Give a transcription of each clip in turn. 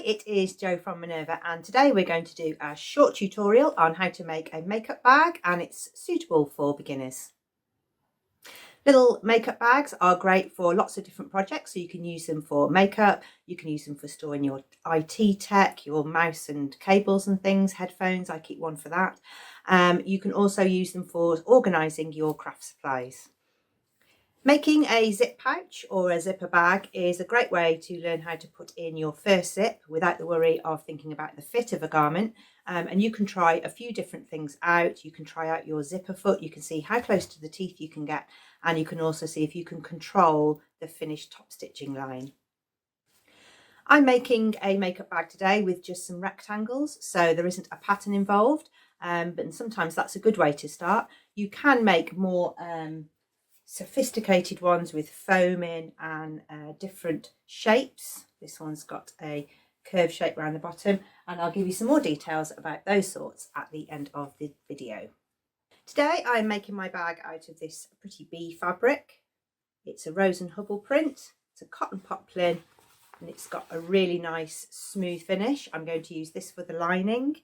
it is Jo from Minerva, and today we're going to do a short tutorial on how to make a makeup bag, and it's suitable for beginners. Little makeup bags are great for lots of different projects, so you can use them for makeup, you can use them for storing your IT tech, your mouse and cables and things, headphones, I keep one for that. You can also use them for organising your craft supplies. Making a zip pouch or a zipper bag is a great way to learn how to put in your first zip without the worry of thinking about the fit of a garment. And you can try a few different things out. You can try out your zipper foot, you can see how close to the teeth you can get, and you can also see if you can control the finished top stitching line. I'm making a makeup bag today with just some rectangles, so there isn't a pattern involved, but sometimes that's a good way to start. You can make more sophisticated ones with foam in and different shapes. This one's got a curved shape around the bottom, and I'll give you some more details about those sorts at the end of the video. Today I'm making my bag out of this Pretty Bee fabric. It's a Rose and Hubble print, it's a cotton poplin, and it's got a really nice smooth finish. I'm going to use this for the lining.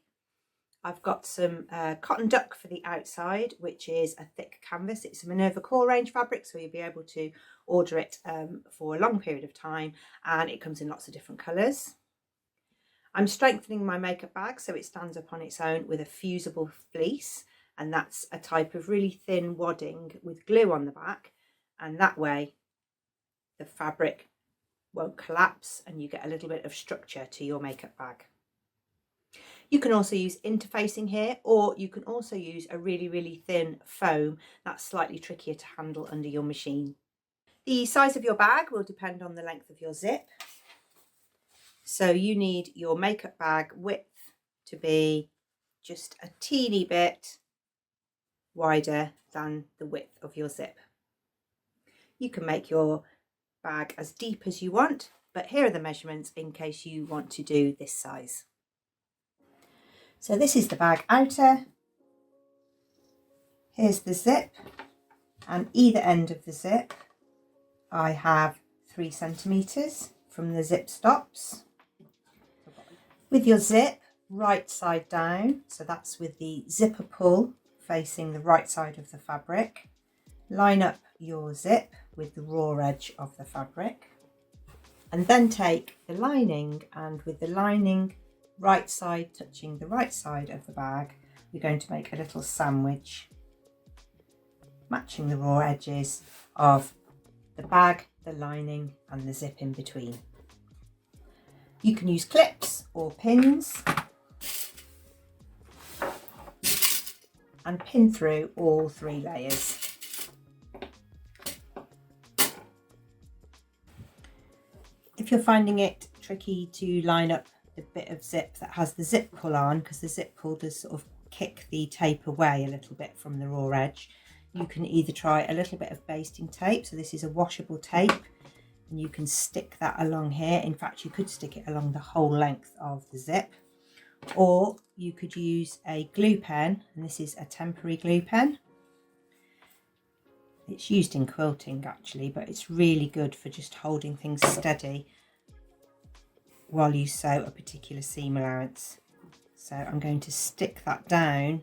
I've got some cotton duck for the outside, which is a thick canvas. It's a Minerva core range fabric, so you'll be able to order it for a long period of time, and it comes in lots of different colours. I'm strengthening my makeup bag so it stands up on its own with a fusible fleece, and that's a type of really thin wadding with glue on the back, and that way the fabric won't collapse and you get a little bit of structure to your makeup bag. You can also use interfacing here, or you can also use a really thin foam that's slightly trickier to handle under your machine. The size of your bag will depend on the length of your zip. So you need your makeup bag width to be just a teeny bit wider than the width of your zip. You can make your bag as deep as you want, but here are the measurements in case you want to do this size. So this is the bag outer, here's the zip, and either end of the zip I have 3 centimetres from the zip stops. With your zip right side down, so that's with the zipper pull facing the right side of the fabric, line up your zip with the raw edge of the fabric, and then take the lining, and with the lining right side touching the right side of the bag, we're going to make a little sandwich matching the raw edges of the bag, the lining and the zip in between. You can use clips or pins and pin through all 3 layers. If you're finding it tricky to line up the bit of zip that has the zip pull on, because the zip pull does sort of kick the tape away a little bit from the raw edge, you can either try a little bit of basting tape. So this is a washable tape, and you can stick that along here. In fact, you could stick it along the whole length of the zip, or you could use a glue pen, and this is a temporary glue pen. It's used in quilting actually, but it's really good for just holding things steady while you sew a particular seam allowance. So I'm going to stick that down,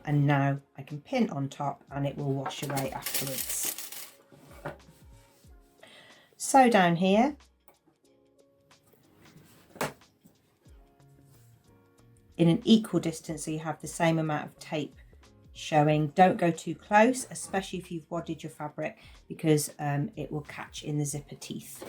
and now I can pin on top and it will wash away afterwards. Sew down here. In an equal distance, so you have the same amount of tape showing. Don't go too close, especially if you've wadded your fabric, because it will catch in the zipper teeth.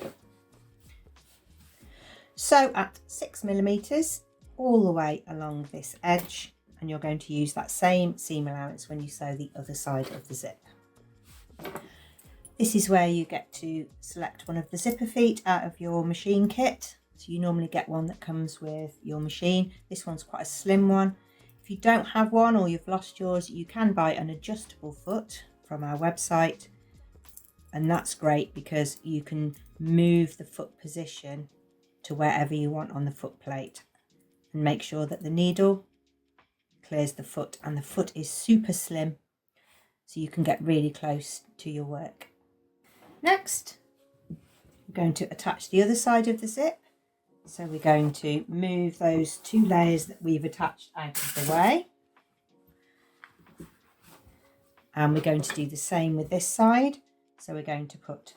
Sew at 6 millimeters all the way along this edge, and you're going to use that same seam allowance when you sew the other side of the zip. This is where you get to select one of the zipper feet out of your machine kit. So you normally get one that comes with your machine. This one's quite a slim one. If you don't have one or you've lost yours, you can buy an adjustable foot from our website, and that's great because you can move the foot position to wherever you want on the foot plate, and make sure that the needle clears the foot, and the foot is super slim so you can get really close to your work. Next, I'm going to attach the other side of the zip So we're going to move those 2 layers that we've attached out of the way. And we're going to do the same with this side. So we're going to put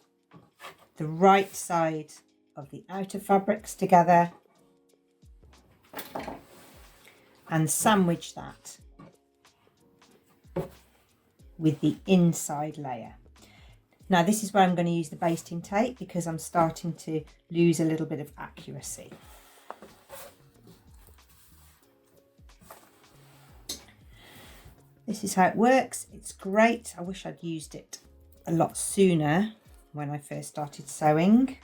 the right side of the outer fabrics together and sandwich that with the inside layer. Now this is where I'm going to use the basting tape because I'm starting to lose a little bit of accuracy. This is how it works. It's great. I wish I'd used it a lot sooner when I first started sewing.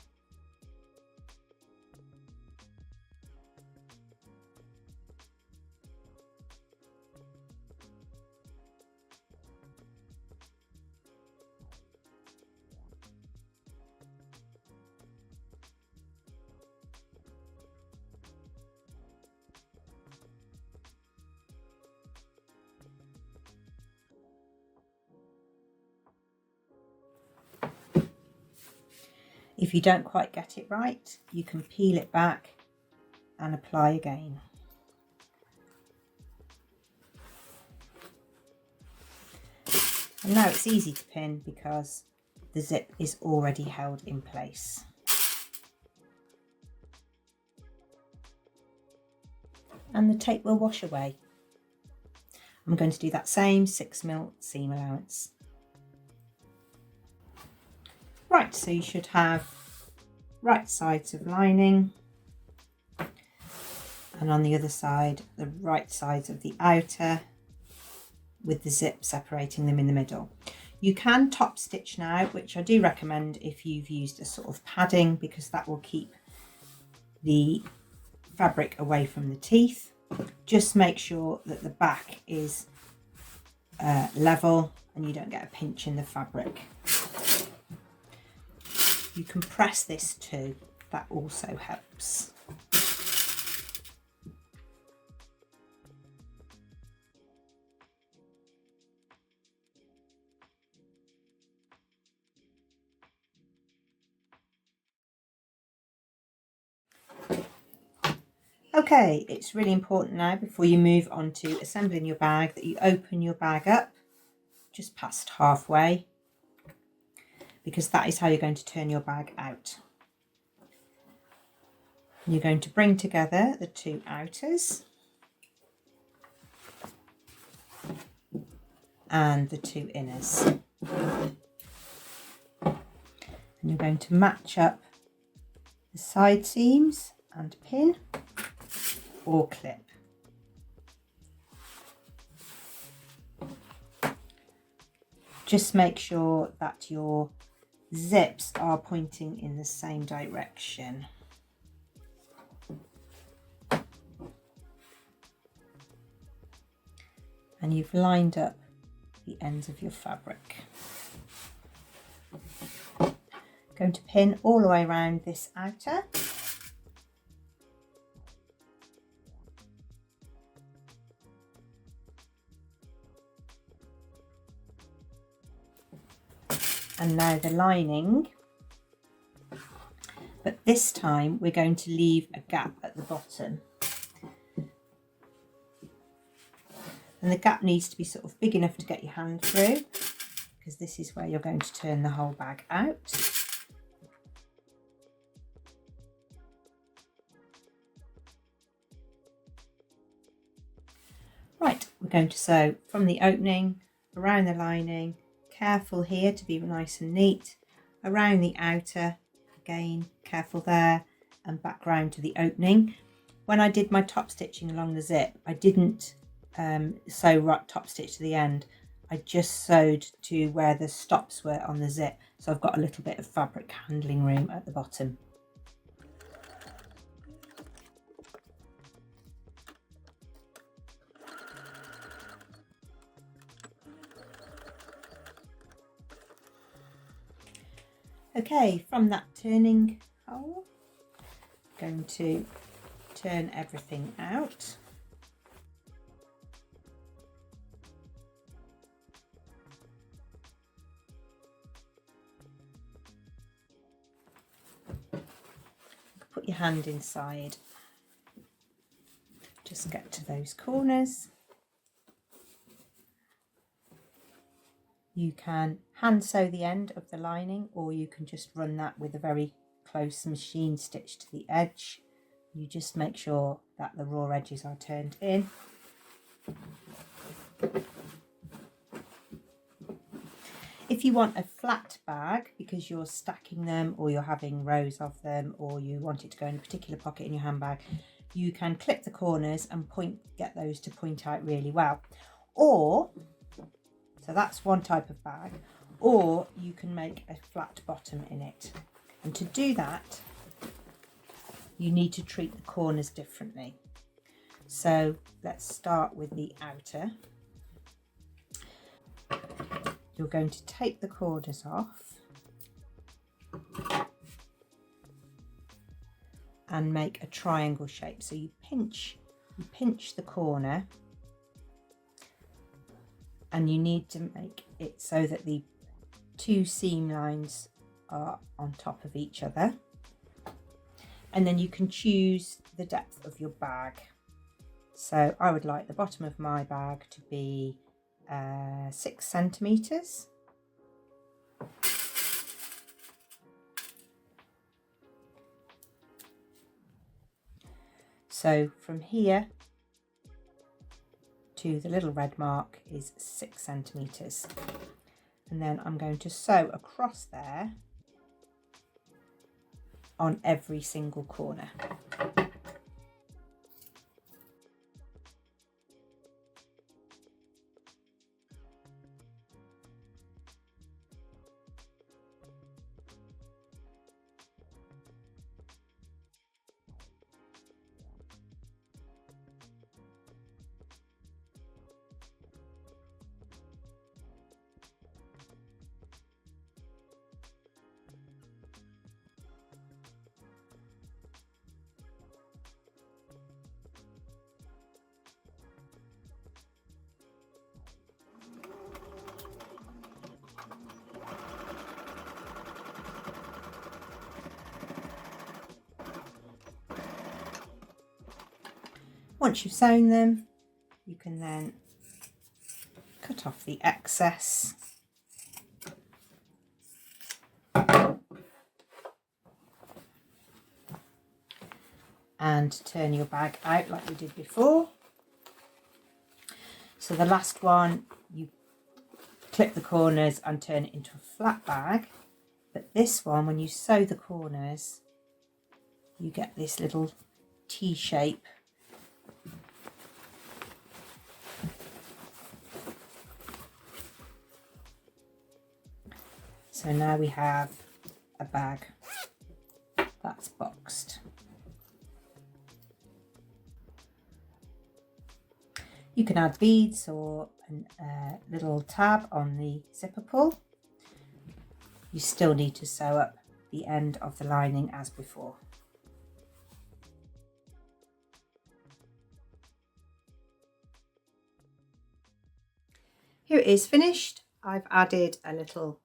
If you don't quite get it right, you can peel it back and apply again. And now it's easy to pin because the zip is already held in place. And the tape will wash away. I'm going to do that same 6mm seam allowance. Right, so you should have right sides of lining, and on the other side the right sides of the outer with the zip separating them in the middle. You can top stitch now, which I do recommend if you've used a sort of padding, because that will keep the fabric away from the teeth. Just make sure that the back is level and you don't get a pinch in the fabric. You can press this too, that also helps. Okay, it's really important now before you move on to assembling your bag that you open your bag up just past halfway, because that is how you're going to turn your bag out. You're going to bring together the 2 outers and the 2 inners. And you're going to match up the side seams and pin or clip. Just make sure that your zips are pointing in the same direction. And you've lined up the ends of your fabric. Going to pin all the way around this outer. And now the lining, but this time we're going to leave a gap at the bottom, and the gap needs to be sort of big enough to get your hand through, because this is where you're going to turn the whole bag out. Right, we're going to sew from the opening around the lining. Careful here to be nice and neat, around the outer, again careful there, and back round to the opening. When I did my top stitching along the zip, I didn't sew right top stitch to the end. I just sewed to where the stops were on the zip, so I've got a little bit of fabric handling room at the bottom. Okay, from that turning hole, I'm going to turn everything out. Put put your hand inside. Just get to those corners. You can hand sew the end of the lining, or you can just run that with a very close machine stitch to the edge. You just make sure that the raw edges are turned in. If you want a flat bag because you're stacking them, or you're having rows of them, or you want it to go in a particular pocket in your handbag, you can clip the corners and get those to point out really well. Or, so that's one type of bag, or you can make a flat bottom in it. And to do that, you need to treat the corners differently. So let's start with the outer. You're going to take the corners off and make a triangle shape. So you pinch the corner, and you need to make it so that the two seam lines are on top of each other. And then you can choose the depth of your bag. So I would like the bottom of my bag to be 6 centimeters. So from here to the little red mark is 6 centimeters. And then I'm going to sew across there on every single corner. Once you've sewn them, you can then cut off the excess and turn your bag out like we did before. So the last one, you clip the corners and turn it into a flat bag, but this one, when you sew the corners, you get this little T shape. So now we have a bag that's boxed. You can add beads or a little tab on the zipper pull. You still need to sew up the end of the lining as before. Here it is finished. I've added a little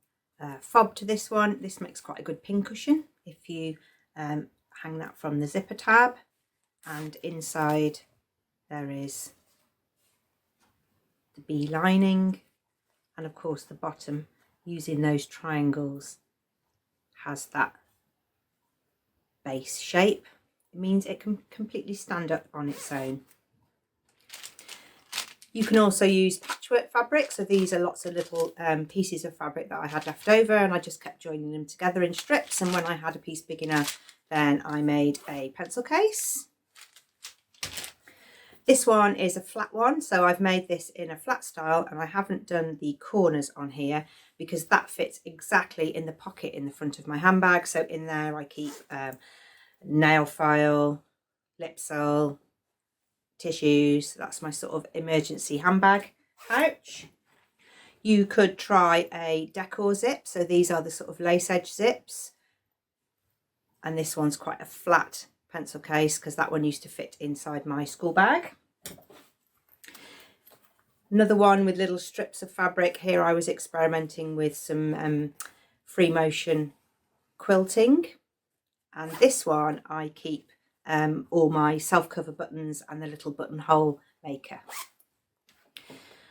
fob to this one. This makes quite a good pincushion if you hang that from the zipper tab, and inside there is the bee lining, and of course the bottom, using those triangles, has that base shape. It means it can completely stand up on its own. You can also use patchwork fabric. So these are lots of little pieces of fabric that I had left over, and I just kept joining them together in strips. And when I had a piece big enough, then I made a pencil case. This one is a flat one, so I've made this in a flat style, and I haven't done the corners on here because that fits exactly in the pocket in the front of my handbag. So in there I keep nail file, lipsol, tissues. That's my sort of emergency handbag pouch. You could try a decor zip. So these are the sort of lace edge zips, and this one's quite a flat pencil case because that one used to fit inside my school bag. Another one with little strips of fabric. Here I was experimenting with some free motion quilting, and this one I keep all my self-cover buttons and the little buttonhole maker.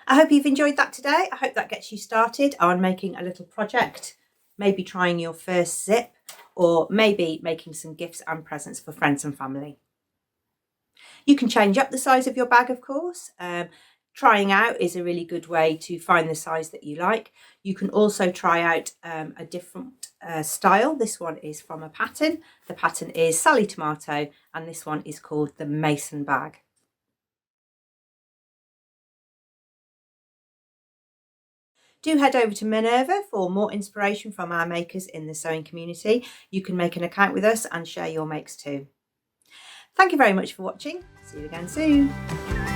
I hope you've enjoyed that today. I hope that gets you started on making a little project, maybe trying your first zip, or maybe making some gifts and presents for friends and family. You can change up the size of your bag, of course. Trying out is a really good way to find the size that you like. You can also try out a different style. This one is from a pattern. The pattern is Sally Tomato, and this one is called the Mason bag. Do head over to Minerva for more inspiration from our makers in the sewing community. You can make an account with us and share your makes too. Thank you very much for watching. See you again soon.